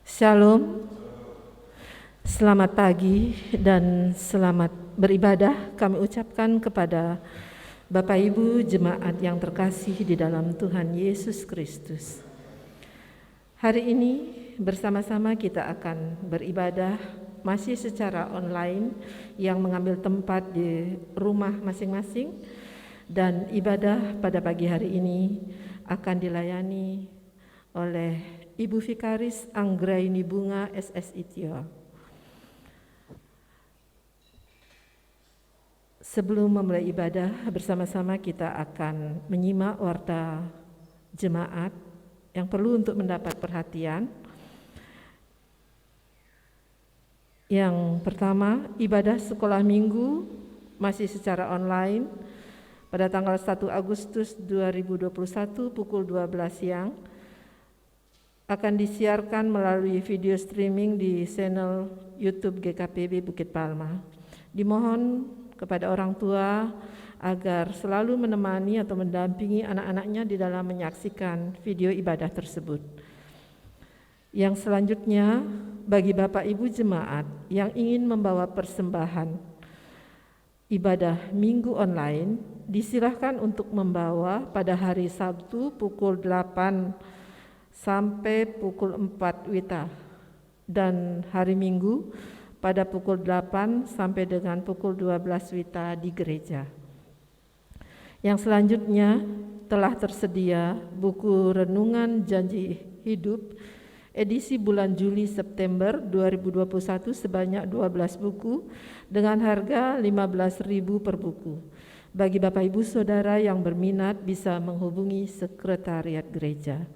Shalom, selamat pagi dan selamat beribadah kami ucapkan kepada Bapak Ibu jemaat yang terkasih di dalam Tuhan Yesus Kristus. Hari ini bersama-sama kita akan beribadah masih secara online yang mengambil tempat di rumah masing-masing, dan ibadah pada pagi hari ini akan dilayani oleh Ibu Vikaris Anggraini Bunga SSI Tio. Sebelum memulai ibadah bersama-sama, kita akan menyimak warta jemaat yang perlu untuk mendapat perhatian. Yang pertama, ibadah sekolah minggu masih secara online pada tanggal 1 Agustus 2021 pukul 12 siang akan disiarkan melalui video streaming di channel YouTube GKPB Bukit Palma. Dimohon kepada orang tua agar selalu menemani atau mendampingi anak-anaknya di dalam menyaksikan video ibadah tersebut. Yang selanjutnya, bagi Bapak Ibu jemaat yang ingin membawa persembahan ibadah minggu online, disilahkan untuk membawa pada hari Sabtu pukul 8 sampai pukul 4 WITA, dan hari Minggu pada pukul 8 sampai dengan pukul 12 WITA di gereja. Yang selanjutnya telah tersedia buku Renungan Janji Hidup edisi bulan Juli September 2021 sebanyak 12 buku dengan harga 15.000 per buku. Bagi Bapak Ibu Saudara yang berminat bisa menghubungi sekretariat gereja.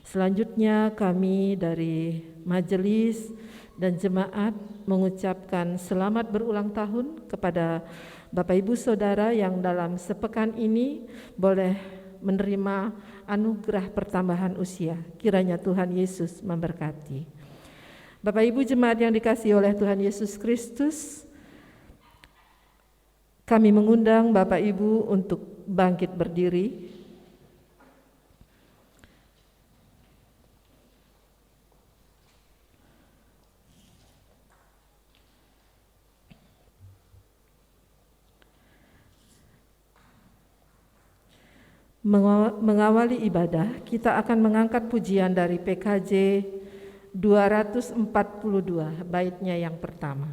Selanjutnya kami dari majelis dan jemaat mengucapkan selamat berulang tahun kepada Bapak Ibu Saudara yang dalam sepekan ini boleh menerima anugerah pertambahan usia. Kiranya Tuhan Yesus memberkati. Bapak Ibu jemaat yang dikasihi oleh Tuhan Yesus Kristus, kami mengundang Bapak Ibu untuk bangkit berdiri. Mengawali ibadah, kita akan mengangkat pujian dari PKJ 242, baitnya yang pertama.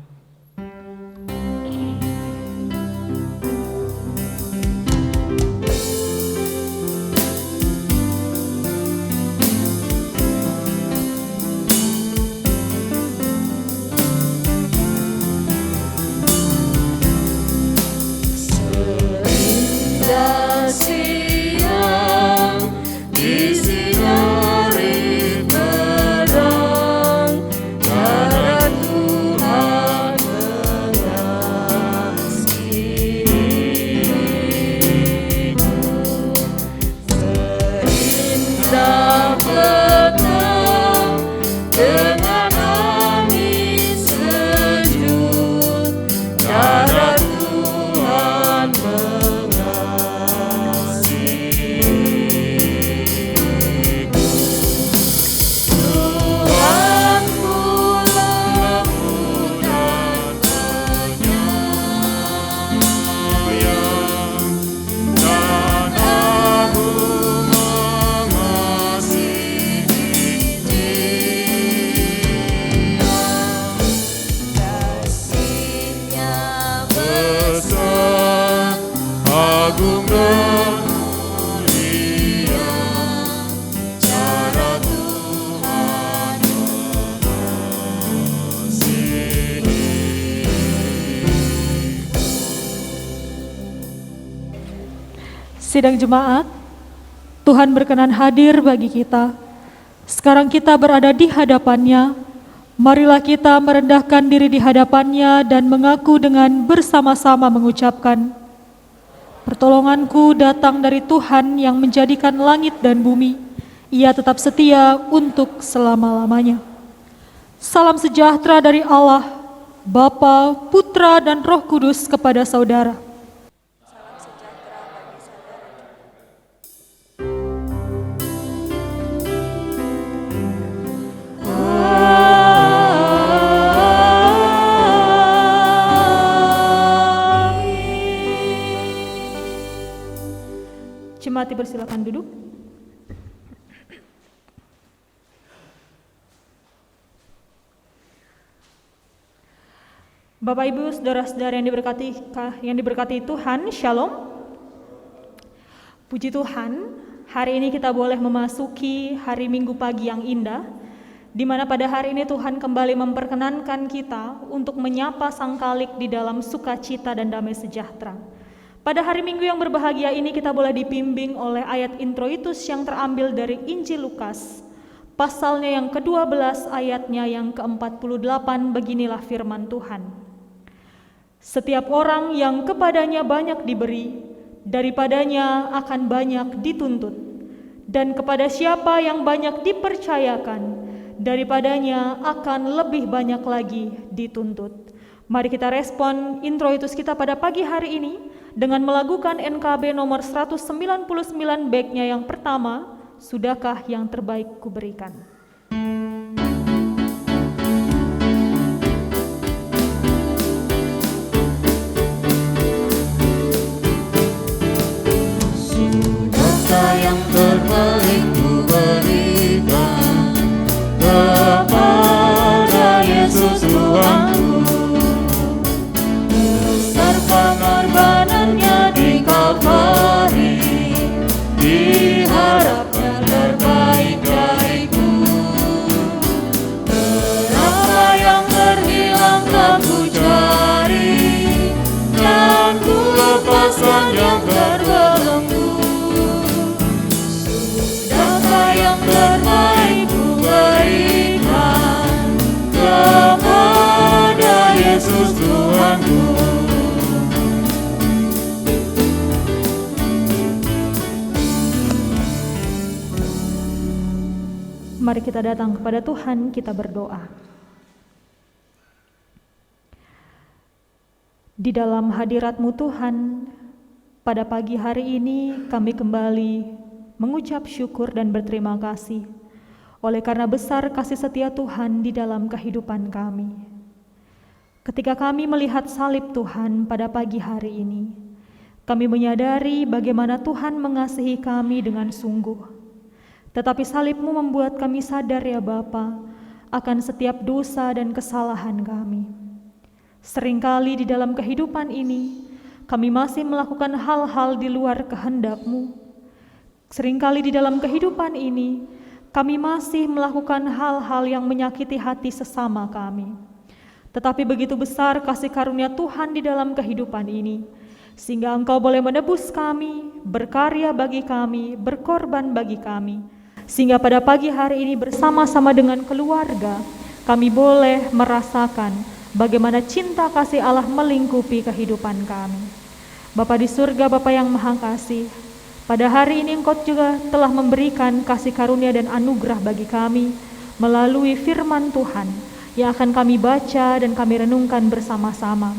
Sidang jemaat, Tuhan berkenan hadir bagi kita. Sekarang kita berada di hadapannya. Marilah kita merendahkan diri di hadapannya dan mengaku dengan bersama-sama mengucapkan, pertolonganku datang dari Tuhan yang menjadikan langit dan bumi. Ia tetap setia untuk selama-lamanya. Salam sejahtera dari Allah, Bapa, Putra, dan Roh Kudus kepada saudara. Salam sejahtera bagi saudara. dipersilakan duduk. Bapak Ibu, saudara-saudara yang diberkati Tuhan, Shalom. Puji Tuhan, hari ini kita boleh memasuki hari Minggu pagi yang indah, di mana pada hari ini Tuhan kembali memperkenankan kita untuk menyapa Sang Khalik di dalam sukacita dan damai sejahtera. Pada hari Minggu yang berbahagia ini kita boleh dibimbing oleh ayat introitus yang terambil dari Injil Lukas, pasalnya yang ke-12 ayatnya yang ke-48. Beginilah firman Tuhan. Setiap orang yang kepadanya banyak diberi, daripadanya akan banyak dituntut, dan kepada siapa yang banyak dipercayakan, daripadanya akan lebih banyak lagi dituntut. Mari kita respon introitus kita pada pagi hari ini dengan melakukan NKB nomor 199 baiknya yang pertama, sudahkah yang terbaik kuberikan? Yang terbaik kuberikan kepada Yesus Tuhanku. Besar pengorbanannya di Kalvari, diharapkan terbaik dariku. Berapa yang terhilang telah ku cari, dan ku lepaskan yang terbelenggu. Yang terbaik kuberikan kepada Yesus Tuhanku. Mari kita datang kepada Tuhan, kita berdoa. Di dalam hadirat-Mu Tuhan, pada pagi hari ini kami kembali mengucap syukur dan berterima kasih oleh karena besar kasih setia Tuhan di dalam kehidupan kami. Ketika kami melihat salib Tuhan pada pagi hari ini, kami menyadari bagaimana Tuhan mengasihi kami dengan sungguh. Tetapi salib-Mu membuat kami sadar ya Bapa akan setiap dosa dan kesalahan kami. Seringkali di dalam kehidupan ini kami masih melakukan hal-hal di luar kehendak-Mu. Seringkali di dalam kehidupan ini, kami masih melakukan hal-hal yang menyakiti hati sesama kami. Tetapi begitu besar kasih karunia Tuhan di dalam kehidupan ini, sehingga Engkau boleh menebus kami, berkarya bagi kami, berkorban bagi kami. Sehingga pada pagi hari ini bersama-sama dengan keluarga, kami boleh merasakan bagaimana cinta kasih Allah melingkupi kehidupan kami. Bapa di surga, Bapa yang Maha Kasih, pada hari ini Engkau juga telah memberikan kasih karunia dan anugerah bagi kami melalui firman Tuhan yang akan kami baca dan kami renungkan bersama-sama.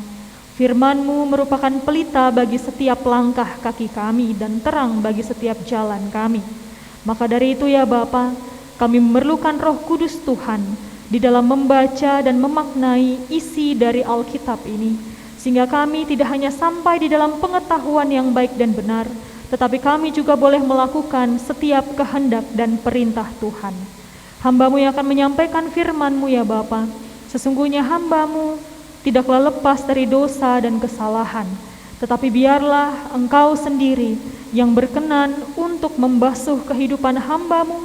Firman-Mu merupakan pelita bagi setiap langkah kaki kami dan terang bagi setiap jalan kami. Maka dari itu ya Bapa, kami memerlukan Roh Kudus Tuhan di dalam membaca dan memaknai isi dari Alkitab ini, sehingga kami tidak hanya sampai di dalam pengetahuan yang baik dan benar, tetapi kami juga boleh melakukan setiap kehendak dan perintah Tuhan. Hamba-Mu yang akan menyampaikan firman-Mu ya Bapa, sesungguhnya hamba-Mu tidaklah lepas dari dosa dan kesalahan, tetapi biarlah Engkau sendiri yang berkenan untuk membasuh kehidupan hamba-Mu,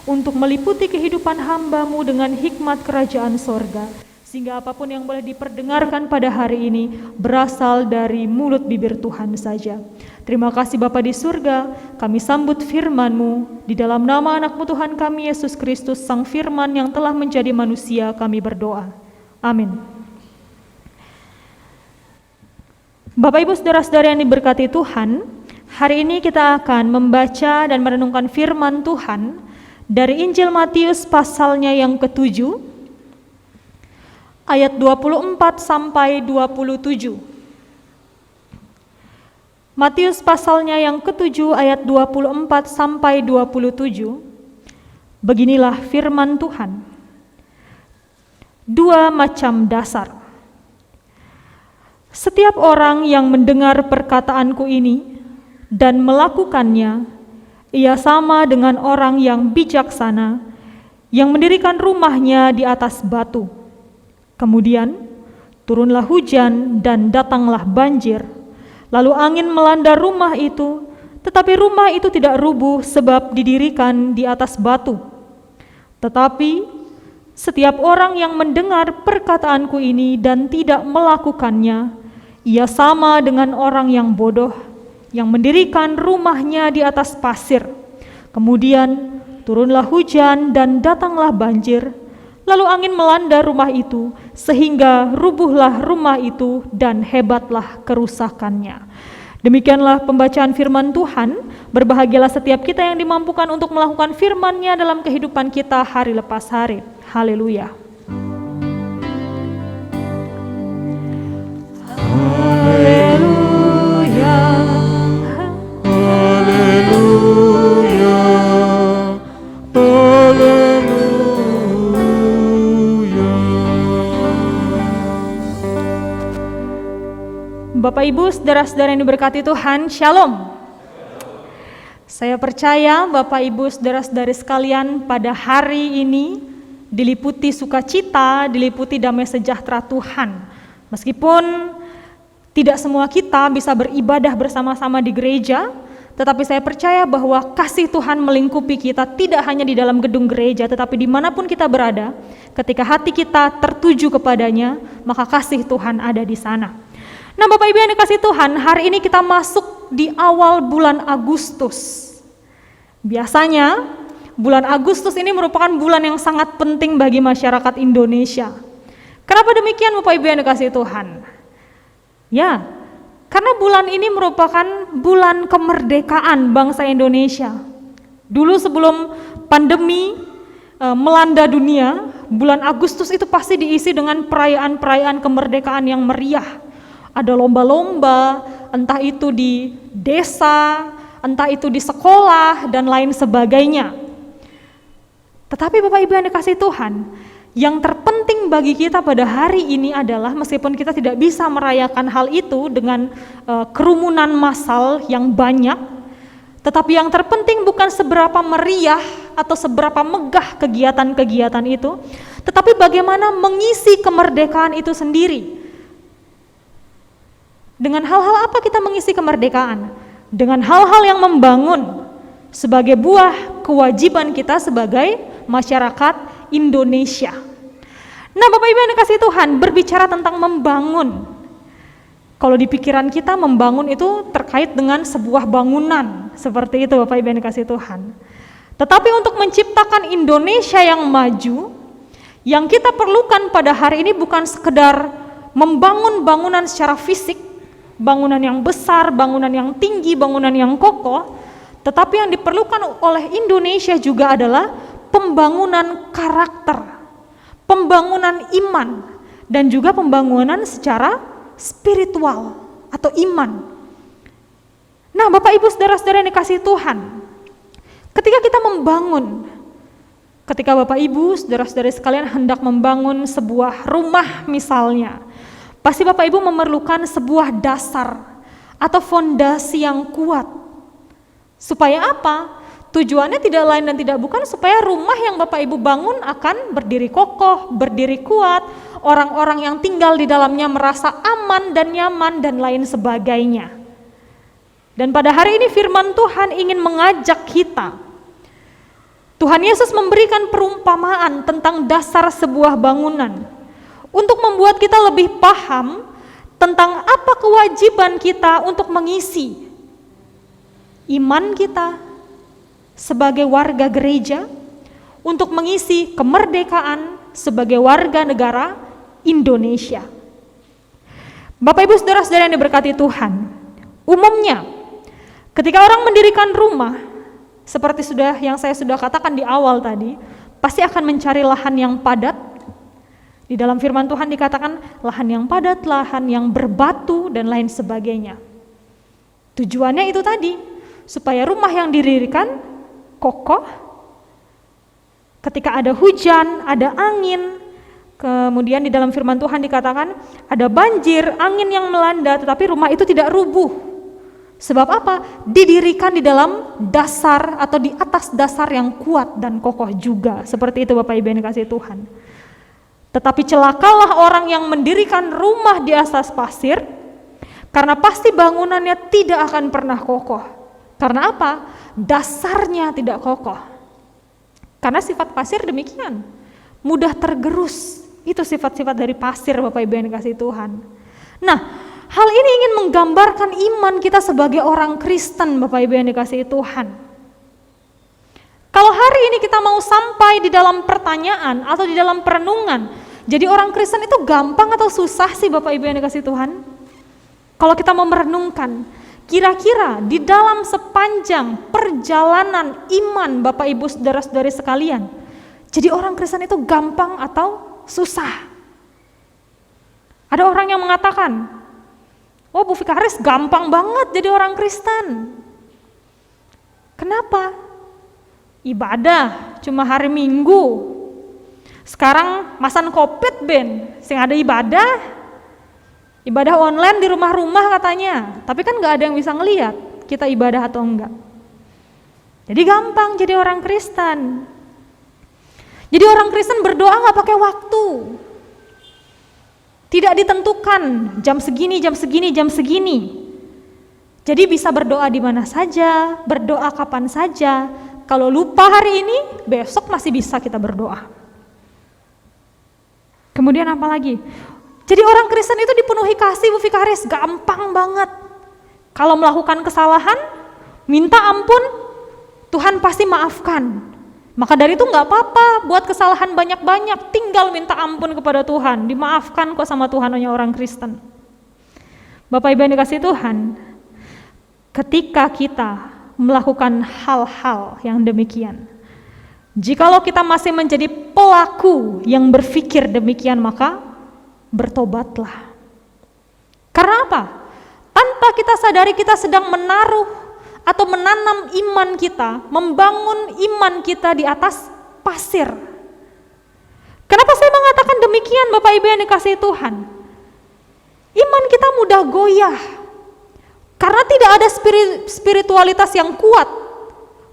untuk meliputi kehidupan hamba-Mu dengan hikmat kerajaan sorga, sehingga apapun yang boleh diperdengarkan pada hari ini berasal dari mulut bibir Tuhan saja. Terima kasih Bapa di surga, kami sambut firman-Mu, di dalam nama anak-Mu Tuhan kami Yesus Kristus, Sang Firman yang telah menjadi manusia, kami berdoa. Amin. Bapak Ibu saudara-saudara yang diberkati Tuhan, hari ini kita akan membaca dan merenungkan firman Tuhan dari Injil Matius pasalnya yang ke-7, ayat 24 sampai 27. Matius pasalnya yang ke-7 ayat 24 sampai 27. Beginilah firman Tuhan. Dua macam dasar. Setiap orang yang mendengar perkataanku ini dan melakukannya Ia sama dengan orang yang bijaksana, yang mendirikan rumahnya di atas batu. Kemudian turunlah hujan dan datanglah banjir. Lalu angin melanda rumah itu, tetapi rumah itu tidak rubuh sebab didirikan di atas batu. Tetapi setiap orang yang mendengar perkataanku ini dan tidak melakukannya, ia sama dengan orang yang bodoh, yang mendirikan rumahnya di atas pasir. Kemudian turunlah hujan dan datanglah banjir, lalu angin melanda rumah itu, sehingga rubuhlah rumah itu dan hebatlah kerusakannya. Demikianlah pembacaan firman Tuhan. Berbahagialah setiap kita yang dimampukan untuk melakukan firman-Nya dalam kehidupan kita hari lepas hari. Haleluya. Haleluya, haleluya, haleluya. Bapak Ibu, saudara-saudara yang diberkati Tuhan, Shalom. Saya percaya Bapak Ibu, saudara-saudari sekalian, pada hari ini diliputi sukacita, diliputi damai sejahtera Tuhan. Meskipun tidak semua kita bisa beribadah bersama-sama di gereja, tetapi saya percaya bahwa kasih Tuhan melingkupi kita tidak hanya di dalam gedung gereja, tetapi dimanapun kita berada, ketika hati kita tertuju kepadanya, maka kasih Tuhan ada di sana. Nah, Bapak Ibu yang dikasih Tuhan, hari ini kita masuk di awal bulan Agustus. Biasanya bulan Agustus ini merupakan bulan yang sangat penting bagi masyarakat Indonesia. Kenapa demikian, Bapak Ibu yang dikasih Tuhan? Ya, karena bulan ini merupakan bulan kemerdekaan bangsa Indonesia. Dulu sebelum pandemi melanda dunia, bulan Agustus itu pasti diisi dengan perayaan-perayaan kemerdekaan yang meriah. Ada lomba-lomba, entah itu di desa, entah itu di sekolah, dan lain sebagainya. Tetapi Bapak Ibu yang dikasih Tuhan, yang terpenting bagi kita pada hari ini adalah meskipun kita tidak bisa merayakan hal itu dengan kerumunan massal yang banyak, tetapi yang terpenting bukan seberapa meriah atau seberapa megah kegiatan-kegiatan itu, tetapi bagaimana mengisi kemerdekaan itu sendiri. Dengan hal-hal apa kita mengisi kemerdekaan? Dengan hal-hal yang membangun sebagai buah kewajiban kita sebagai masyarakat Indonesia. Nah, Bapak Ibu yang dikasih Tuhan, berbicara tentang membangun. Kalau di pikiran kita membangun itu terkait dengan sebuah bangunan, seperti itu Bapak Ibu yang dikasih Tuhan. Tetapi untuk menciptakan Indonesia yang maju, yang kita perlukan pada hari ini bukan sekedar membangun bangunan secara fisik, bangunan yang besar, bangunan yang tinggi, bangunan yang kokoh, tetapi yang diperlukan oleh Indonesia juga adalah pembangunan karakter, pembangunan iman, dan juga pembangunan secara spiritual atau iman. Nah, Bapak Ibu saudara-saudara yang dikasih Tuhan, ketika kita membangun, ketika Bapak Ibu saudara-saudari sekalian hendak membangun sebuah rumah misalnya, pasti Bapak Ibu memerlukan sebuah dasar atau fondasi yang kuat. Supaya apa? Tujuannya tidak lain dan tidak bukan supaya rumah yang Bapak Ibu bangun akan berdiri kokoh, berdiri kuat, orang-orang yang tinggal di dalamnya merasa aman dan nyaman dan lain sebagainya. Dan pada hari ini firman Tuhan ingin mengajak kita. Tuhan Yesus memberikan perumpamaan tentang dasar sebuah bangunan, untuk membuat kita lebih paham tentang apa kewajiban kita untuk mengisi iman kita sebagai warga gereja, untuk mengisi kemerdekaan sebagai warga negara Indonesia. Bapak Ibu saudara-saudara yang diberkati Tuhan, umumnya ketika orang mendirikan rumah, seperti yang saya sudah katakan di awal tadi, pasti akan mencari lahan yang padat. Di dalam firman Tuhan dikatakan lahan yang padat, lahan yang berbatu, dan lain sebagainya. Tujuannya itu tadi, supaya rumah yang didirikan kokoh, ketika ada hujan, ada angin, kemudian di dalam firman Tuhan dikatakan ada banjir, angin yang melanda, tetapi rumah itu tidak rubuh, Sebab apa? Didirikan di dalam dasar atau di atas dasar yang kuat dan kokoh juga. Seperti itu Bapak Ibu yang dikasihi Tuhan. Tetapi celakalah orang yang mendirikan rumah di atas pasir, karena pasti bangunannya tidak akan pernah kokoh. Karena apa? Dasarnya tidak kokoh. Karena sifat pasir demikian, mudah tergerus. Itu sifat-sifat dari pasir Bapak Ibu yang dikasihi Tuhan. Nah, hal ini ingin menggambarkan iman kita sebagai orang Kristen Bapak Ibu yang dikasihi Tuhan. Kalau hari ini kita mau sampai di dalam pertanyaan atau di dalam perenungan, jadi orang Kristen itu gampang atau susah sih Bapak Ibu yang dikasihi Tuhan? Kalau kita mau merenungkan, kira-kira di dalam sepanjang perjalanan iman Bapak Ibu saudara-saudari sekalian, jadi orang Kristen itu gampang atau susah? Ada orang yang mengatakan, oh Bu Vikaris gampang banget jadi orang Kristen. Kenapa? Ibadah cuma hari Minggu. Sekarang masan Covid Ben, sing ada ibadah online di rumah-rumah katanya. Tapi kan gak ada yang bisa ngelihat kita ibadah atau enggak. Jadi gampang jadi orang Kristen. Jadi orang Kristen berdoa gak pakai waktu. Tidak ditentukan jam segini. Jadi bisa berdoa di mana saja, berdoa kapan saja. Kalau lupa hari ini, besok masih bisa kita berdoa. Kemudian apa lagi? Jadi orang Kristen itu dipenuhi kasih Bu Vikaris, gampang banget. Kalau melakukan kesalahan, minta ampun, Tuhan pasti maafkan. Maka dari itu gak apa-apa buat kesalahan banyak-banyak, tinggal minta ampun kepada Tuhan, dimaafkan kok sama Tuhan hanya orang Kristen. Bapak Ibu yang dikasihi Tuhan, ketika kita melakukan hal-hal yang demikian, jikalau kita masih menjadi pelaku yang berpikir demikian, maka bertobatlah. Karena apa? Tanpa kita sadari kita sedang menaruh atau menanam iman kita, membangun iman kita di atas pasir. Kenapa saya mengatakan demikian Bapak Ibu yang dikasihi Tuhan? Iman kita mudah goyah, karena tidak ada spiritualitas yang kuat.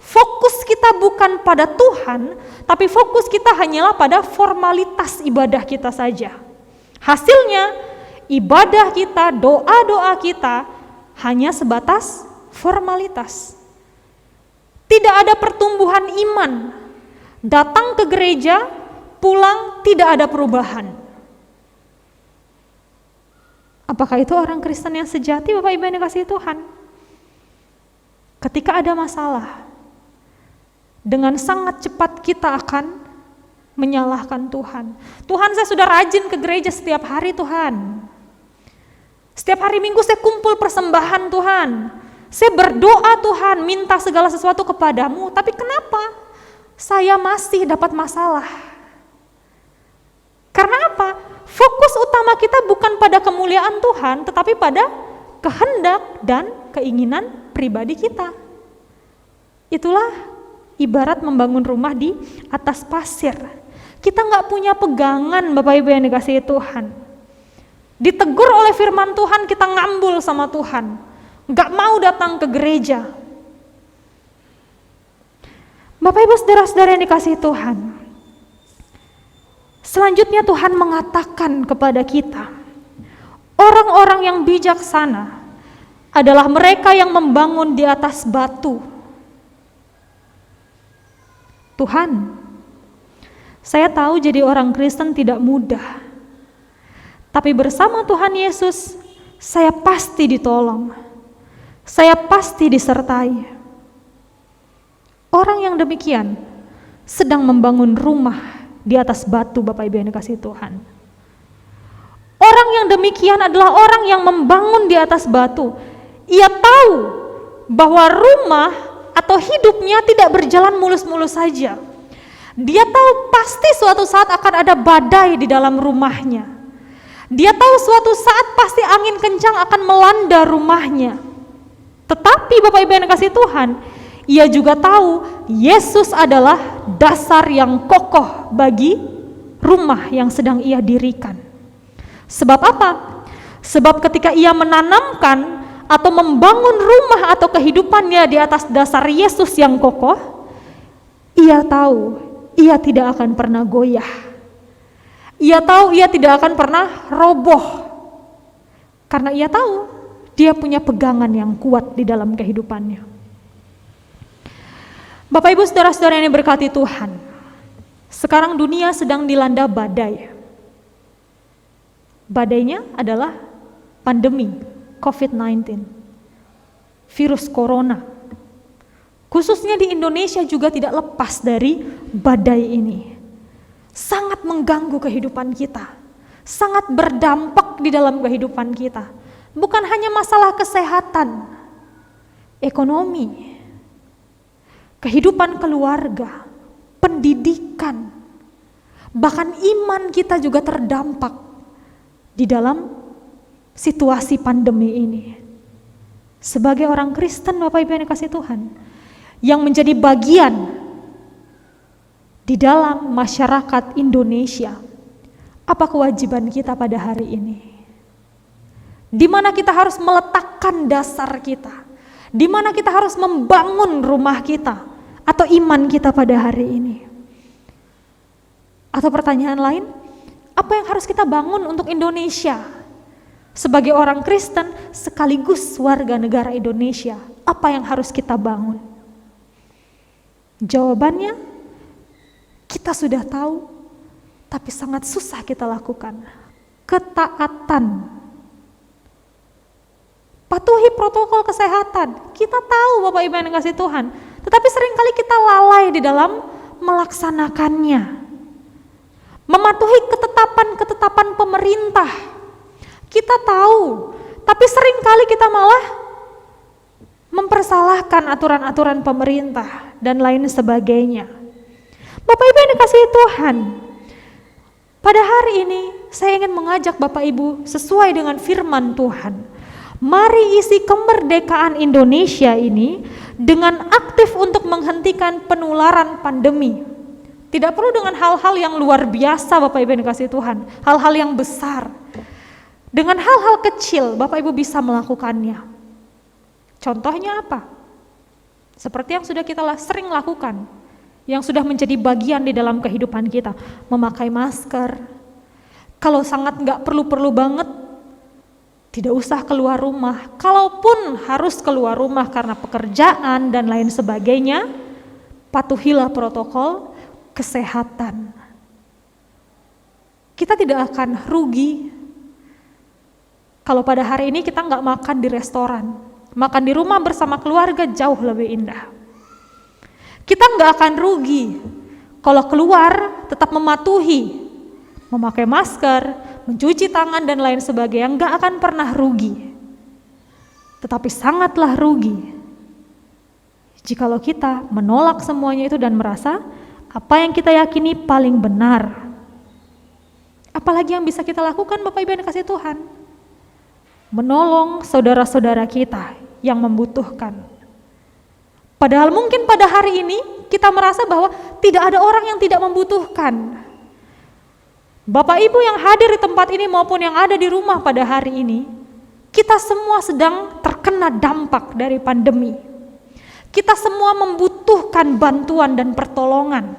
Fokus kita bukan pada Tuhan, tapi fokus kita hanyalah pada formalitas ibadah kita saja. Hasilnya, ibadah kita, doa-doa kita hanya sebatas formalitas. Tidak ada pertumbuhan iman. Datang ke gereja, pulang tidak ada perubahan. Apakah itu orang Kristen yang sejati Bapak Ibu yang dikasihi Tuhan? Ketika ada masalah, dengan sangat cepat kita akan menyalahkan Tuhan. Tuhan, saya sudah rajin ke gereja setiap hari Tuhan. Setiap hari Minggu saya kumpul persembahan Tuhan. Saya berdoa Tuhan, minta segala sesuatu kepadamu, tapi kenapa saya masih dapat masalah? Karena apa? Fokus utama kita bukan pada kemuliaan Tuhan, tetapi pada kehendak dan keinginan pribadi kita. Itulah ibarat membangun rumah di atas pasir. Kita nggak punya pegangan Bapak Ibu yang dikasihi Tuhan. Ditegur oleh firman Tuhan, kita ngambul sama Tuhan. Gak mau datang ke gereja. Bapak Ibu saudara-saudara yang dikasihi Tuhan, selanjutnya Tuhan mengatakan kepada kita, orang-orang yang bijaksana adalah mereka yang membangun di atas batu. Tuhan, saya tahu jadi orang Kristen tidak mudah, tapi bersama Tuhan Yesus saya pasti ditolong. Saya pasti disertai. Orang yang demikian sedang membangun rumah di atas batu Bapak Ibu yang dikasihi Tuhan. Orang yang demikian adalah orang yang membangun di atas batu. Ia tahu bahwa rumah atau hidupnya tidak berjalan mulus-mulus saja. Dia tahu pasti suatu saat akan ada badai di dalam rumahnya. Dia tahu suatu saat pasti angin kencang akan melanda rumahnya. Tetapi Bapak Ibu yang dikasihi Tuhan, ia juga tahu Yesus adalah dasar yang kokoh bagi rumah yang sedang ia dirikan. Sebab apa? Sebab ketika ia menanamkan atau membangun rumah atau kehidupannya di atas dasar Yesus yang kokoh, ia tahu ia tidak akan pernah goyah. Ia tahu ia tidak akan pernah roboh. Karena ia tahu dia punya pegangan yang kuat di dalam kehidupannya. Bapak Ibu saudara-saudara yang diberkati Tuhan, sekarang dunia sedang dilanda badai. Badainya adalah pandemi COVID-19, virus corona. Khususnya di Indonesia juga tidak lepas dari badai ini. Sangat mengganggu kehidupan kita, sangat berdampak di dalam kehidupan kita. Bukan hanya masalah kesehatan, ekonomi, kehidupan keluarga, pendidikan, bahkan iman kita juga terdampak di dalam situasi pandemi ini. Sebagai orang Kristen, Bapak Ibu yang dikasihi Tuhan, yang menjadi bagian di dalam masyarakat Indonesia, apa kewajiban kita pada hari ini? Di mana kita harus meletakkan dasar kita, di mana kita harus membangun rumah kita atau iman kita pada hari ini. Atau pertanyaan lain, apa yang harus kita bangun untuk Indonesia? Sebagai orang Kristen sekaligus warga negara Indonesia, apa yang harus kita bangun? Jawabannya, kita sudah tahu, tapi sangat susah kita lakukan. Ketaatan. Patuhi protokol kesehatan. Kita tahu Bapak Ibu yang dikasihi Tuhan, tetapi seringkali kita lalai di dalam melaksanakannya. Mematuhi ketetapan-ketetapan pemerintah. Kita tahu, tapi seringkali kita malah mempersalahkan aturan-aturan pemerintah dan lain sebagainya. Bapak Ibu yang dikasihi Tuhan, pada hari ini saya ingin mengajak Bapak Ibu sesuai dengan firman Tuhan. Mari isi kemerdekaan Indonesia ini dengan aktif untuk menghentikan penularan pandemi. Tidak perlu dengan hal-hal yang luar biasa Bapak Ibu yang dikasihi Tuhan, hal-hal yang besar. Dengan hal-hal kecil Bapak Ibu bisa melakukannya. Contohnya apa? Seperti yang sudah kita sering lakukan, yang sudah menjadi bagian di dalam kehidupan kita, memakai masker. Kalau sangat nggak perlu-perlu banget, tidak usah keluar rumah. Kalaupun harus keluar rumah karena pekerjaan dan lain sebagainya, patuhilah protokol kesehatan. Kita tidak akan rugi kalau pada hari ini kita nggak makan di restoran. Makan di rumah bersama keluarga jauh lebih indah. Kita nggak akan rugi kalau keluar tetap mematuhi, memakai masker, mencuci tangan dan lain sebagainya, nggak akan pernah rugi. Tetapi sangatlah rugi jikalau kita menolak semuanya itu dan merasa apa yang kita yakini paling benar. Apalagi yang bisa kita lakukan Bapak Ibu yang dikasihi Tuhan? Menolong saudara-saudara kita yang membutuhkan. Padahal mungkin pada hari ini kita merasa bahwa tidak ada orang yang tidak membutuhkan. Bapak Ibu yang hadir di tempat ini maupun yang ada di rumah pada hari ini, kita semua sedang terkena dampak dari pandemi. Kita semua membutuhkan bantuan dan pertolongan.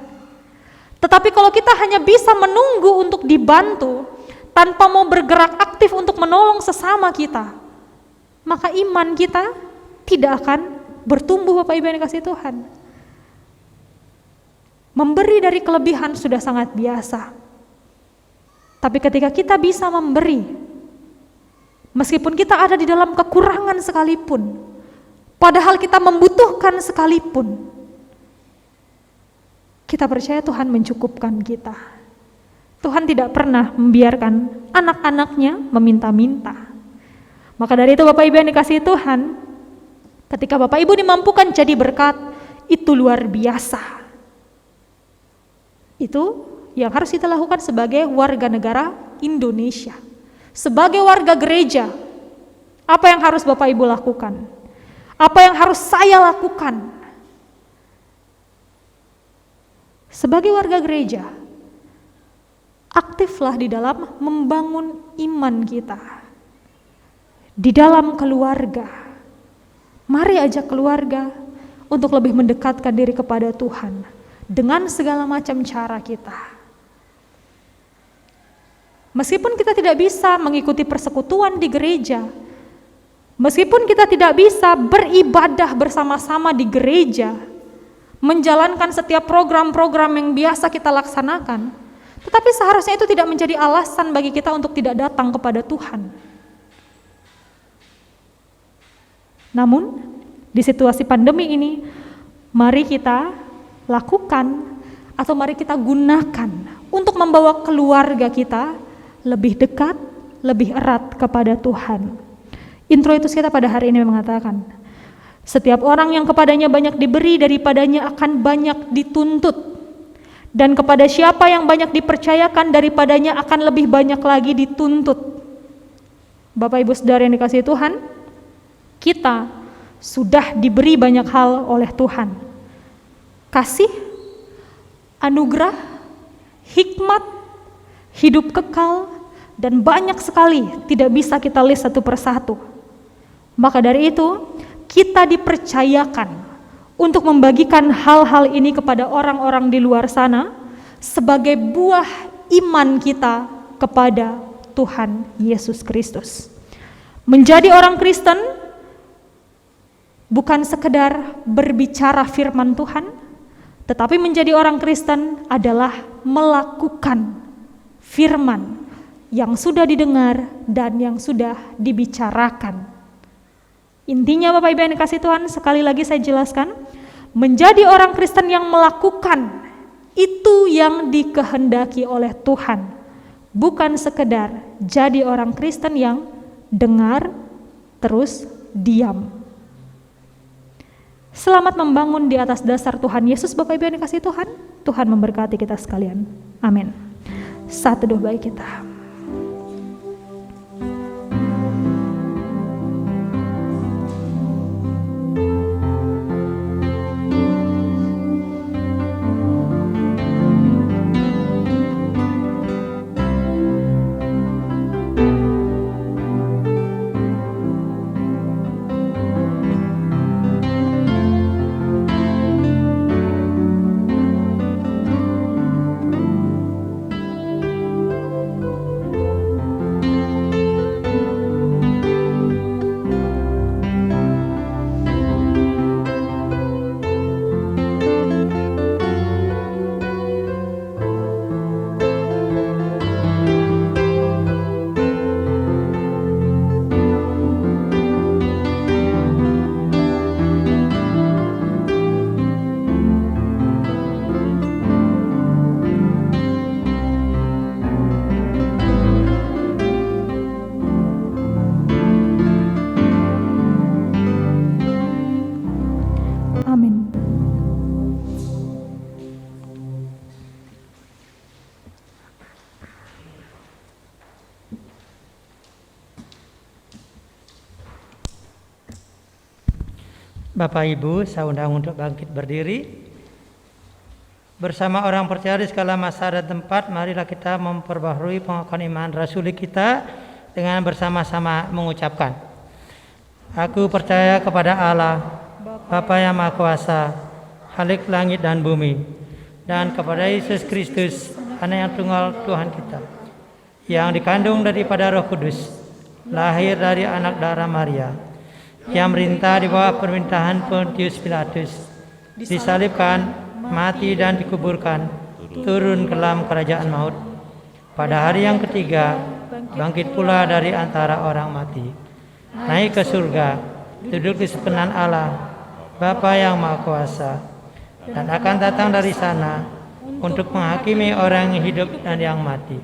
Tetapi kalau kita hanya bisa menunggu untuk dibantu, tanpa mau bergerak aktif untuk menolong sesama kita, maka iman kita tidak akan bertumbuh Bapak Ibu yang dikasihi Tuhan. Memberi dari kelebihan sudah sangat biasa. Tapi ketika kita bisa memberi, meskipun kita ada di dalam kekurangan sekalipun, padahal kita membutuhkan sekalipun, kita percaya Tuhan mencukupkan kita. Tuhan tidak pernah membiarkan anak-anaknya meminta-minta. Maka dari itu Bapak Ibu yang dikasihi Tuhan, ketika Bapak Ibu dimampukan jadi berkat, itu luar biasa. Itu yang harus kita lakukan sebagai warga negara Indonesia. Sebagai warga gereja, apa yang harus Bapak Ibu lakukan? Apa yang harus saya lakukan? Sebagai warga gereja, aktiflah di dalam membangun iman kita. Di dalam keluarga, Mari ajak keluarga untuk lebih mendekatkan diri kepada Tuhan dengan segala macam cara kita. Meskipun kita tidak bisa mengikuti persekutuan di gereja, meskipun kita tidak bisa beribadah bersama-sama di gereja, menjalankan setiap program-program yang biasa kita laksanakan, tetapi seharusnya itu tidak menjadi alasan bagi kita untuk tidak datang kepada Tuhan. Namun, di situasi pandemi ini, mari kita lakukan atau mari kita gunakan untuk membawa keluarga kita lebih dekat, lebih erat kepada Tuhan. Introitus kita pada hari ini mengatakan, setiap orang yang kepadanya banyak diberi, daripadanya akan banyak dituntut. Dan kepada siapa yang banyak dipercayakan, daripadanya akan lebih banyak lagi dituntut. Bapak Ibu Saudara yang dikasihi Tuhan, kita sudah diberi banyak hal oleh Tuhan. Kasih, anugerah, hikmat, hidup kekal, dan banyak sekali tidak bisa kita list satu persatu. Maka dari itu, kita dipercayakan untuk membagikan hal-hal ini kepada orang-orang di luar sana sebagai buah iman kita kepada Tuhan Yesus Kristus. Menjadi orang Kristen bukan sekedar berbicara firman Tuhan, tetapi menjadi orang Kristen adalah melakukan firman yang sudah didengar dan yang sudah dibicarakan. Intinya Bapak Ibu yang dikasihi Tuhan, sekali lagi saya jelaskan, menjadi orang Kristen yang melakukan itu yang dikehendaki oleh Tuhan, bukan sekedar jadi orang Kristen yang dengar terus diam. Selamat membangun di atas dasar Tuhan Yesus. Bapak Ibu yang dikasihi Tuhan, Tuhan memberkati kita sekalian. Amin. Saat teduh baik kita. Bapak Ibu, saya undang untuk bangkit berdiri. Bersama orang percaya di segala masa dan tempat, marilah kita memperbaharui pengakuan iman rasuli kita dengan bersama-sama mengucapkan, aku percaya kepada Allah, Bapa yang Maha Kuasa, Khalik langit dan bumi, dan kepada Yesus Kristus, Anak yang tunggal Tuhan kita, yang dikandung daripada Roh Kudus, lahir dari anak darah Maria, yang merintah di bawah pemerintahan Pontius Pilatus, disalibkan, mati dan dikuburkan, turun ke dalam kerajaan maut. Pada hari yang ketiga, bangkit pula dari antara orang mati, naik ke surga, duduk di sebelah Allah, Bapa yang Maha Kuasa, dan akan datang dari sana untuk menghakimi orang yang hidup dan yang mati.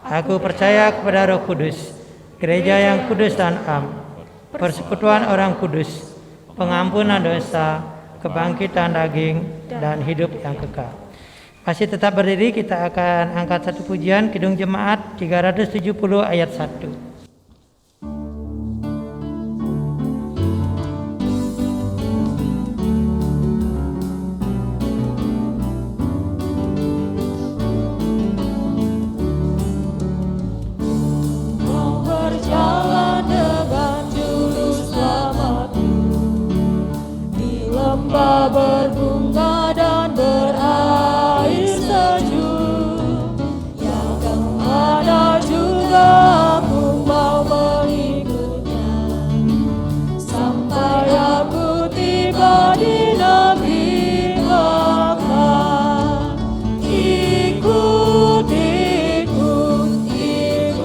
Aku percaya kepada Roh Kudus, gereja yang kudus dan am, persekutuan orang kudus, pengampunan dosa, kebangkitan daging, dan hidup yang kekal. Masih tetap berdiri, kita akan angkat satu pujian Kidung Jemaat 370 ayat 1. Berjalan dengan juru selamatku, juga aku mau mengikutnya, sampai aku tiba di negeri Mekah. Ikut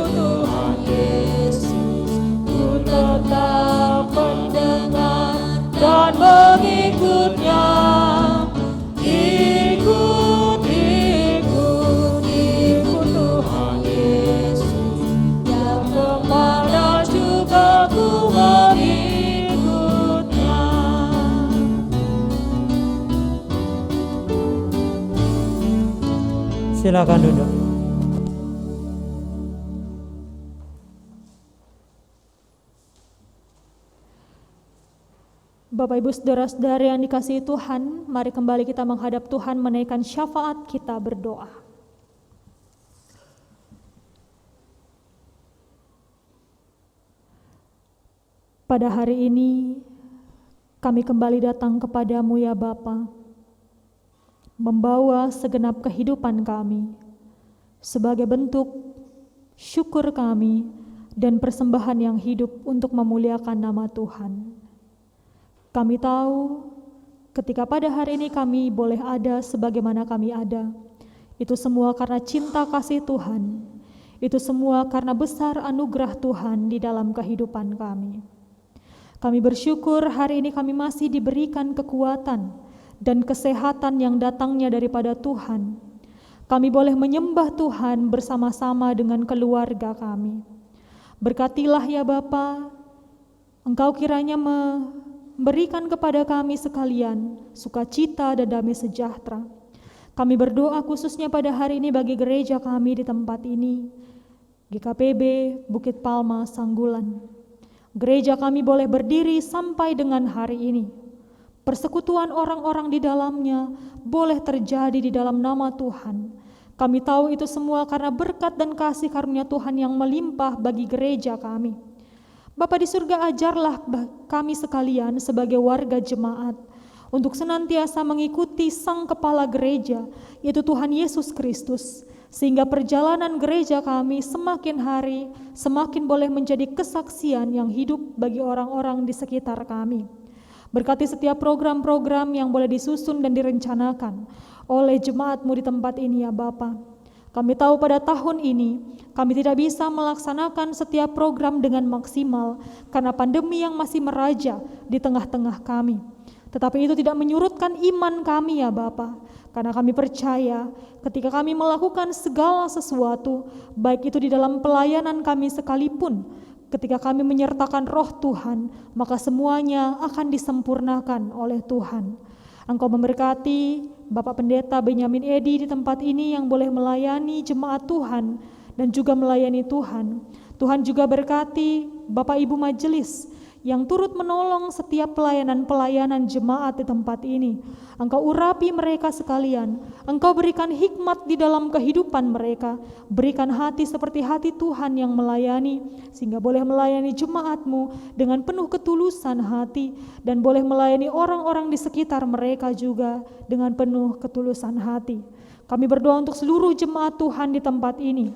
Tuhan Yesus, ku tetap mendengar dan mengikutnya. Ikut Tuhan Yesus, yang kemana juga ku mengikutnya. Silakan duduk. Bapak Ibu saudara-saudari yang dikasihi Tuhan, mari kembali kita menghadap Tuhan menaikkan syafaat kita berdoa. Pada hari ini kami kembali datang kepadamu ya Bapa, membawa segenap kehidupan kami sebagai bentuk syukur kami dan persembahan yang hidup untuk memuliakan nama Tuhan. Kami tahu ketika pada hari ini kami boleh ada sebagaimana kami ada, itu semua karena cinta kasih Tuhan, itu semua karena besar anugerah Tuhan di dalam kehidupan kami. Kami bersyukur hari ini kami masih diberikan kekuatan dan kesehatan yang datangnya daripada Tuhan. Kami boleh menyembah Tuhan bersama-sama dengan keluarga kami. Berkatilah ya Bapa, Engkau kiranya memberikan kepada kami sekalian sukacita dan damai sejahtera. Kami berdoa khususnya pada hari ini bagi gereja kami di tempat ini, GKPB Bukit Palma Sanggulan. Gereja kami boleh berdiri sampai dengan hari ini. Persekutuan orang-orang di dalamnya boleh terjadi di dalam nama Tuhan. Kami tahu itu semua karena berkat dan kasih karunia Tuhan yang melimpah bagi gereja kami. Bapa di surga, ajarlah kami sekalian sebagai warga jemaat untuk senantiasa mengikuti Sang Kepala Gereja, yaitu Tuhan Yesus Kristus, sehingga perjalanan gereja kami semakin hari semakin boleh menjadi kesaksian yang hidup bagi orang-orang di sekitar kami. Berkati setiap program-program yang boleh disusun dan direncanakan oleh jemaat-Mu di tempat ini ya Bapa. Kami tahu pada tahun ini kami tidak bisa melaksanakan setiap program dengan maksimal karena pandemi yang masih meraja di tengah-tengah kami. Tetapi itu tidak menyurutkan iman kami ya Bapa, karena kami percaya ketika kami melakukan segala sesuatu, baik itu di dalam pelayanan kami sekalipun, ketika kami menyertakan Roh Tuhan, maka semuanya akan disempurnakan oleh Tuhan. Engkau memberkati Bapak Pendeta Benyamin Edi di tempat ini yang boleh melayani jemaat Tuhan dan juga melayani Tuhan. Tuhan juga berkati Bapak Ibu Majelis yang turut menolong setiap pelayanan-pelayanan jemaat di tempat ini. Engkau urapi mereka sekalian, Engkau berikan hikmat di dalam kehidupan mereka, berikan hati seperti hati Tuhan yang melayani, sehingga boleh melayani jemaat-Mu dengan penuh ketulusan hati, dan boleh melayani orang-orang di sekitar mereka juga dengan penuh ketulusan hati. Kami berdoa untuk seluruh jemaat Tuhan di tempat ini,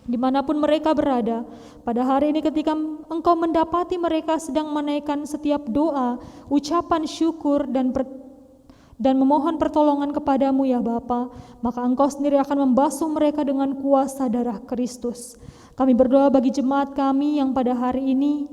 dimanapun mereka berada. Pada hari ini ketika Engkau mendapati mereka sedang menaikkan setiap doa, ucapan syukur dan memohon pertolongan kepadamu ya Bapa, maka Engkau sendiri akan membasuh mereka dengan kuasa darah Kristus. Kami berdoa bagi jemaat kami yang pada hari ini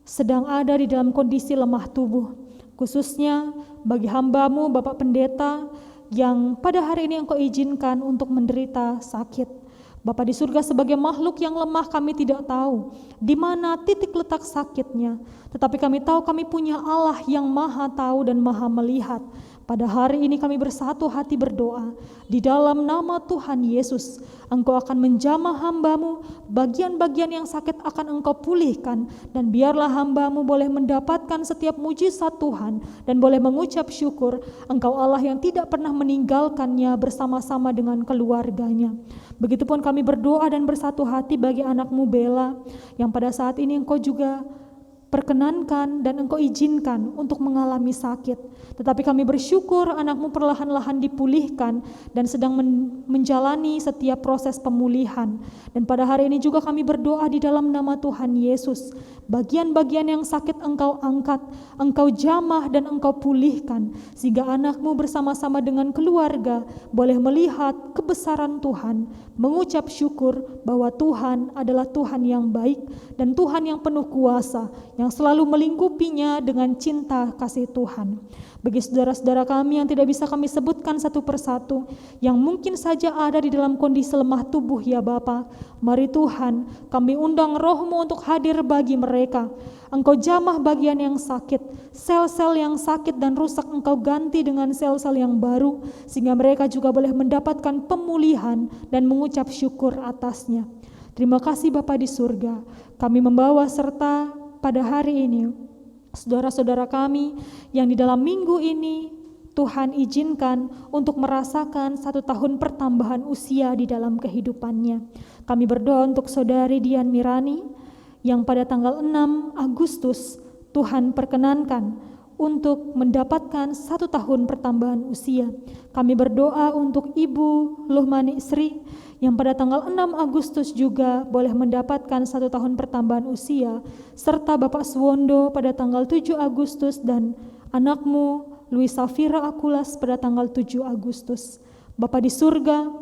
sedang ada di dalam kondisi lemah tubuh, khususnya bagi hamba-Mu Bapak Pendeta yang pada hari ini Engkau izinkan untuk menderita sakit. Bapa di surga, sebagai makhluk yang lemah kami tidak tahu di mana titik letak sakitnya, tetapi kami tahu kami punya Allah yang maha tahu dan maha melihat. Pada hari ini kami bersatu hati berdoa, di dalam nama Tuhan Yesus, Engkau akan menjamah hamba-Mu, bagian-bagian yang sakit akan Engkau pulihkan, dan biarlah hamba-Mu boleh mendapatkan setiap mujizat Tuhan, dan boleh mengucap syukur, Engkau Allah yang tidak pernah meninggalkannya bersama-sama dengan keluarganya. Begitupun kami berdoa dan bersatu hati bagi anak-Mu Bella, yang pada saat ini Engkau juga perkenankan dan Engkau izinkan untuk mengalami sakit. Tetapi kami bersyukur anak-Mu perlahan-lahan dipulihkan dan sedang menjalani setiap proses pemulihan. Dan pada hari ini juga kami berdoa di dalam nama Tuhan Yesus, bagian-bagian yang sakit Engkau angkat, Engkau jamah dan Engkau pulihkan, sehingga anak-Mu bersama-sama dengan keluarga boleh melihat kebesaran Tuhan, mengucap syukur bahwa Tuhan adalah Tuhan yang baik dan Tuhan yang penuh kuasa, yang selalu melingkupinya dengan cinta kasih Tuhan. Bagi saudara-saudara kami yang tidak bisa kami sebutkan satu persatu, yang mungkin saja ada di dalam kondisi lemah tubuh ya Bapa, mari Tuhan kami undang Roh-Mu untuk hadir bagi mereka. Engkau jamah bagian yang sakit, sel-sel yang sakit dan rusak Engkau ganti dengan sel-sel yang baru, sehingga mereka juga boleh mendapatkan pemulihan dan mengucap syukur atasnya. Terima kasih Bapa di surga, kami membawa serta pada hari ini saudara-saudara kami yang di dalam minggu ini Tuhan izinkan untuk merasakan 1 tahun pertambahan usia di dalam kehidupannya. Kami berdoa untuk saudari Dian Mirani yang pada tanggal 6 Agustus Tuhan perkenankan untuk mendapatkan 1 tahun pertambahan usia. Kami berdoa untuk Ibu Luhmani Sri yang pada tanggal 6 Agustus juga boleh mendapatkan 1 tahun pertambahan usia, serta Bapak Suwondo pada tanggal 7 Agustus dan anakmu Louis Safira Akulas pada tanggal 7 Agustus. Bapa di surga,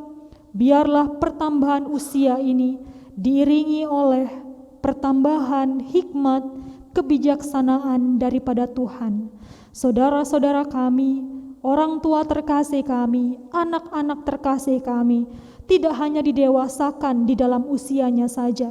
biarlah pertambahan usia ini diiringi oleh pertambahan hikmat, kebijaksanaan daripada Tuhan. Saudara-saudara kami, orang tua terkasih kami, anak-anak terkasih kami, tidak hanya didewasakan di dalam usianya saja,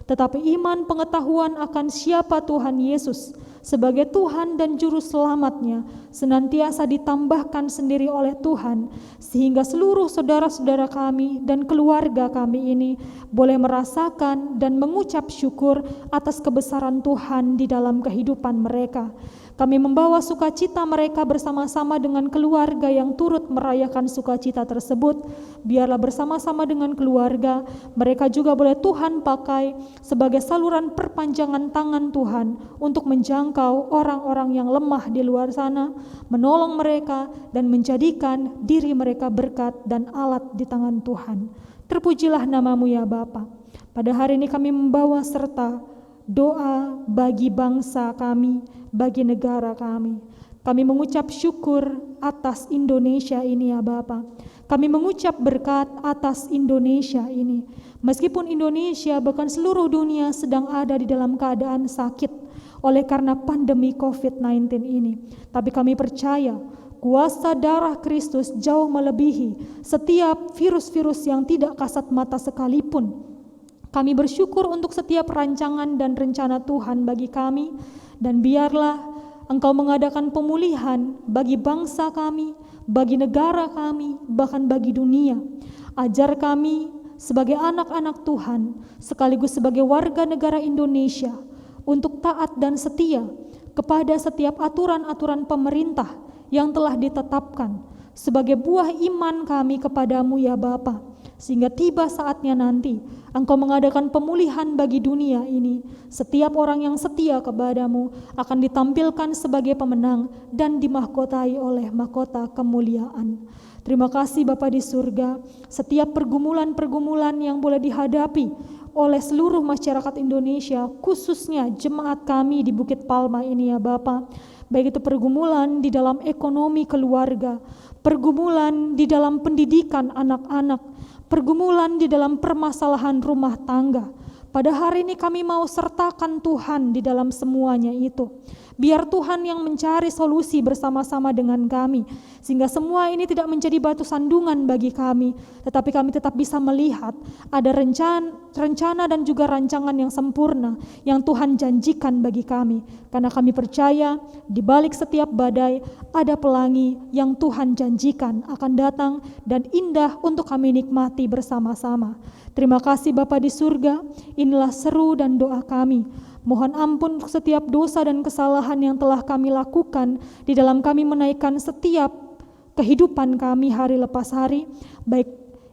tetapi iman pengetahuan akan siapa Tuhan Yesus sebagai Tuhan dan Juru Selamatnya senantiasa ditambahkan sendiri oleh Tuhan, sehingga seluruh saudara-saudara kami dan keluarga kami ini boleh merasakan dan mengucap syukur atas kebesaran Tuhan di dalam kehidupan mereka. Kami membawa sukacita mereka bersama-sama dengan keluarga yang turut merayakan sukacita tersebut. Biarlah bersama-sama dengan keluarga, mereka juga boleh Tuhan pakai sebagai saluran perpanjangan tangan Tuhan untuk menjangkau orang-orang yang lemah di luar sana, menolong mereka dan menjadikan diri mereka berkat dan alat di tangan Tuhan. Terpujilah nama-Mu ya Bapa. Pada hari ini kami membawa serta doa bagi bangsa kami, bagi negara kami. Kami mengucap syukur atas Indonesia ini ya Bapa. Kami mengucap berkat atas Indonesia ini. Meskipun Indonesia bahkan seluruh dunia sedang ada di dalam keadaan sakit oleh karena pandemi COVID-19 ini. Tapi kami percaya kuasa darah Kristus jauh melebihi setiap virus-virus yang tidak kasat mata sekalipun. Kami bersyukur untuk setiap rancangan dan rencana Tuhan bagi kami, dan biarlah Engkau mengadakan pemulihan bagi bangsa kami, bagi negara kami, bahkan bagi dunia. Ajar kami sebagai anak-anak Tuhan, sekaligus sebagai warga negara Indonesia, untuk taat dan setia kepada setiap aturan-aturan pemerintah yang telah ditetapkan sebagai buah iman kami kepadamu ya Bapa. Sehingga tiba saatnya nanti Engkau mengadakan pemulihan bagi dunia ini. Setiap orang yang setia kepadamu akan ditampilkan sebagai pemenang dan dimahkotai oleh mahkota kemuliaan. Terima kasih Bapa di surga. Setiap pergumulan-pergumulan yang boleh dihadapi oleh seluruh masyarakat Indonesia, khususnya jemaat kami di Bukit Palma ini ya Bapa, baik itu pergumulan di dalam ekonomi keluarga, pergumulan di dalam pendidikan anak-anak, pergumulan di dalam permasalahan rumah tangga. Pada hari ini kami mau sertakan Tuhan di dalam semuanya itu. Biar Tuhan yang mencari solusi bersama-sama dengan kami, sehingga semua ini tidak menjadi batu sandungan bagi kami, tetapi kami tetap bisa melihat ada rencana dan juga rancangan yang sempurna yang Tuhan janjikan bagi kami. Karena kami percaya di balik setiap badai ada pelangi yang Tuhan janjikan akan datang dan indah untuk kami nikmati bersama-sama. Terima kasih Bapa di surga, inilah seru dan doa kami. Mohon ampun untuk setiap dosa dan kesalahan yang telah kami lakukan di dalam kami menaikkan setiap kehidupan kami hari lepas hari, baik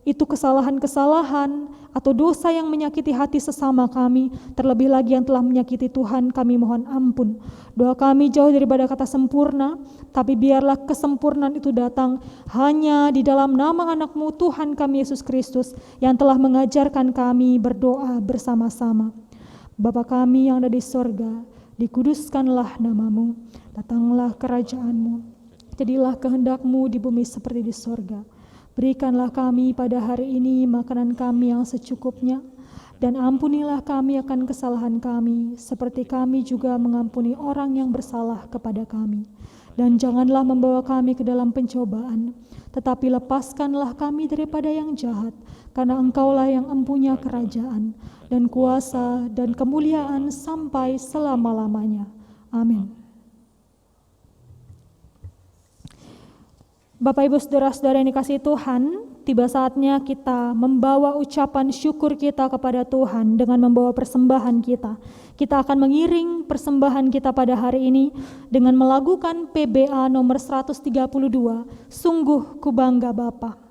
itu kesalahan-kesalahan atau dosa yang menyakiti hati sesama kami, terlebih lagi yang telah menyakiti Tuhan, kami mohon ampun. Doa kami jauh daripada kata sempurna, tapi biarlah kesempurnaan itu datang hanya di dalam nama anak-Mu Tuhan kami Yesus Kristus yang telah mengajarkan kami berdoa bersama-sama. Bapa kami yang ada di sorga, dikuduskanlah nama-Mu, datanglah kerajaan-Mu, jadilah kehendak-Mu di bumi seperti di sorga. Berikanlah kami pada hari ini makanan kami yang secukupnya, dan ampunilah kami akan kesalahan kami, seperti kami juga mengampuni orang yang bersalah kepada kami. Dan janganlah membawa kami ke dalam pencobaan, tetapi lepaskanlah kami daripada yang jahat, karena Engkaulah yang empunya kerajaan, dan kuasa, dan kemuliaan sampai selama-lamanya. Amin. Bapak Ibu Saudara-saudara yang dikasihi Tuhan, tiba saatnya kita membawa ucapan syukur kita kepada Tuhan dengan membawa persembahan kita. Kita akan mengiring persembahan kita pada hari ini dengan melakukan PBA nomor 132, Sungguh Ku Bangga Bapa.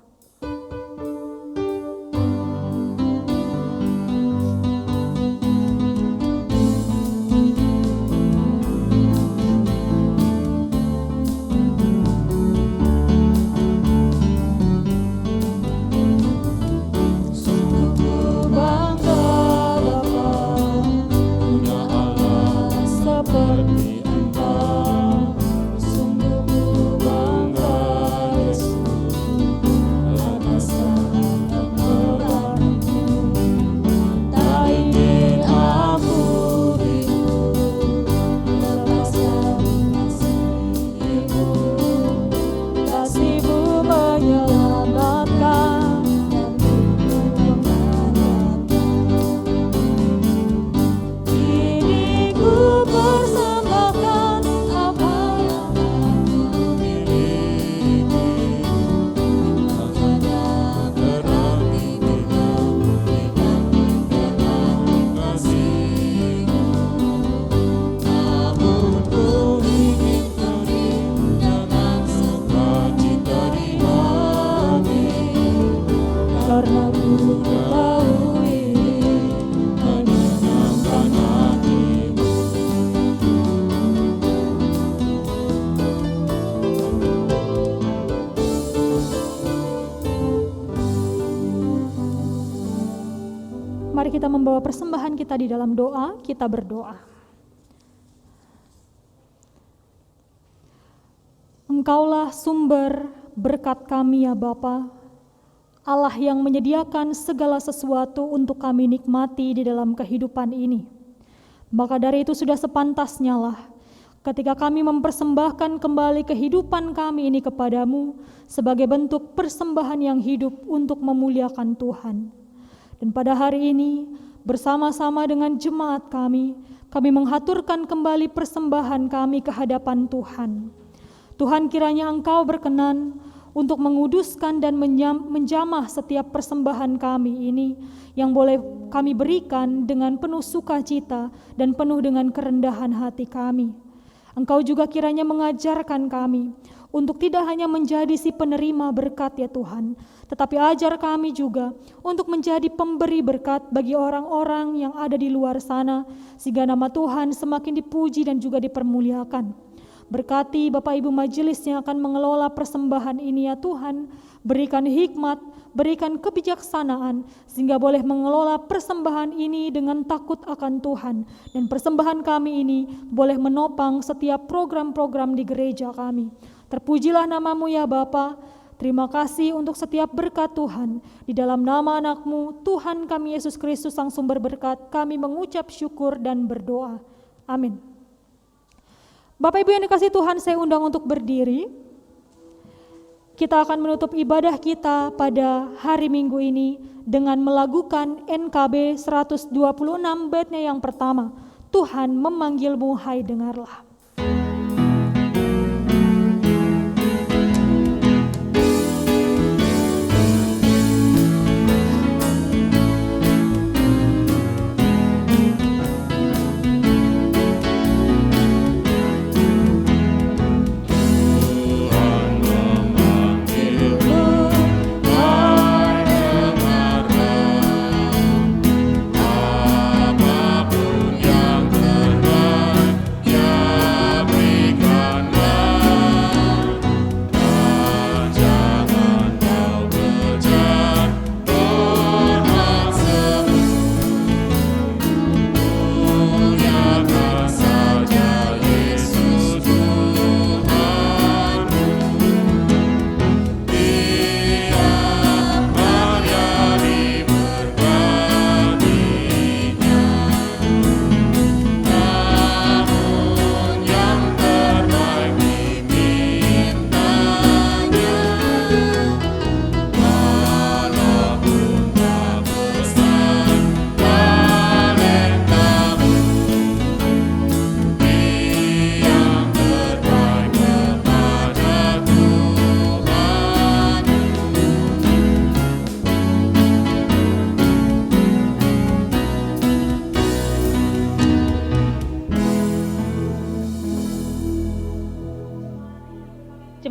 Mari kita membawa persembahan kita di dalam doa, kita berdoa. Engkaulah sumber berkat kami ya Bapa, Allah yang menyediakan segala sesuatu untuk kami nikmati di dalam kehidupan ini. Maka dari itu sudah sepantasnya lah ketika kami mempersembahkan kembali kehidupan kami ini kepadamu sebagai bentuk persembahan yang hidup untuk memuliakan Tuhan. Dan pada hari ini bersama-sama dengan jemaat kami menghaturkan kembali persembahan kami ke hadapan Tuhan. Tuhan, kiranya Engkau berkenan untuk menguduskan dan menjamah setiap persembahan kami ini yang boleh kami berikan dengan penuh sukacita dan penuh dengan kerendahan hati kami. Engkau juga kiranya mengajarkan kami untuk tidak hanya menjadi si penerima berkat ya Tuhan, tetapi ajar kami juga untuk menjadi pemberi berkat bagi orang-orang yang ada di luar sana, sehingga nama Tuhan semakin dipuji dan juga dipermuliakan. Berkati Bapak Ibu majelis yang akan mengelola persembahan ini ya Tuhan, berikan hikmat, berikan kebijaksanaan, sehingga boleh mengelola persembahan ini dengan takut akan Tuhan, dan persembahan kami ini boleh menopang setiap program-program di gereja kami. Terpujilah nama-Mu ya Bapa. Terima kasih untuk setiap berkat Tuhan. Di dalam nama anak-Mu, Tuhan kami Yesus Kristus Sang Sumber Berkat, kami mengucap syukur dan berdoa. Amin. Bapak Ibu yang dikasihi Tuhan, saya undang untuk berdiri. Kita akan menutup ibadah kita pada hari Minggu ini dengan melakukan NKB 126 baitnya yang pertama. Tuhan memanggilmu, hai dengarlah.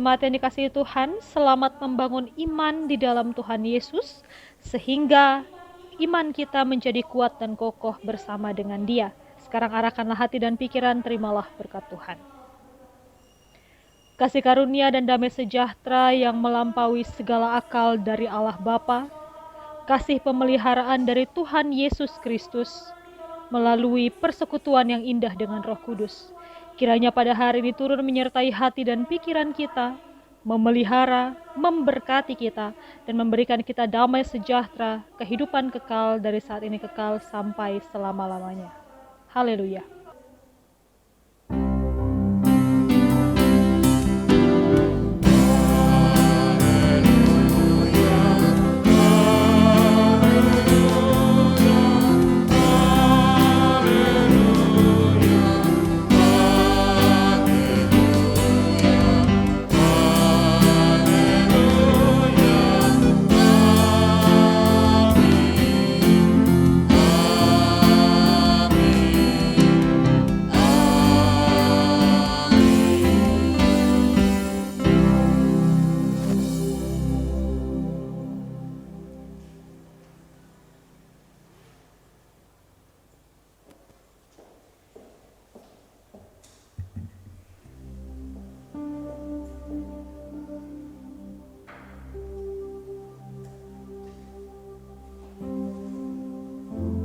jemaat yang dikasihi Tuhan, selamat membangun iman di dalam Tuhan Yesus, sehingga iman kita menjadi kuat dan kokoh bersama dengan Dia. Sekarang arahkanlah hati dan pikiran, terimalah berkat Tuhan. Kasih karunia dan damai sejahtera yang melampaui segala akal dari Allah Bapa, kasih pemeliharaan dari Tuhan Yesus Kristus, melalui persekutuan yang indah dengan Roh Kudus, kiranya pada hari ini turun menyertai hati dan pikiran kita, memelihara, memberkati kita, dan memberikan kita damai sejahtera, kehidupan kekal dari saat ini kekal sampai selama-lamanya. Haleluya.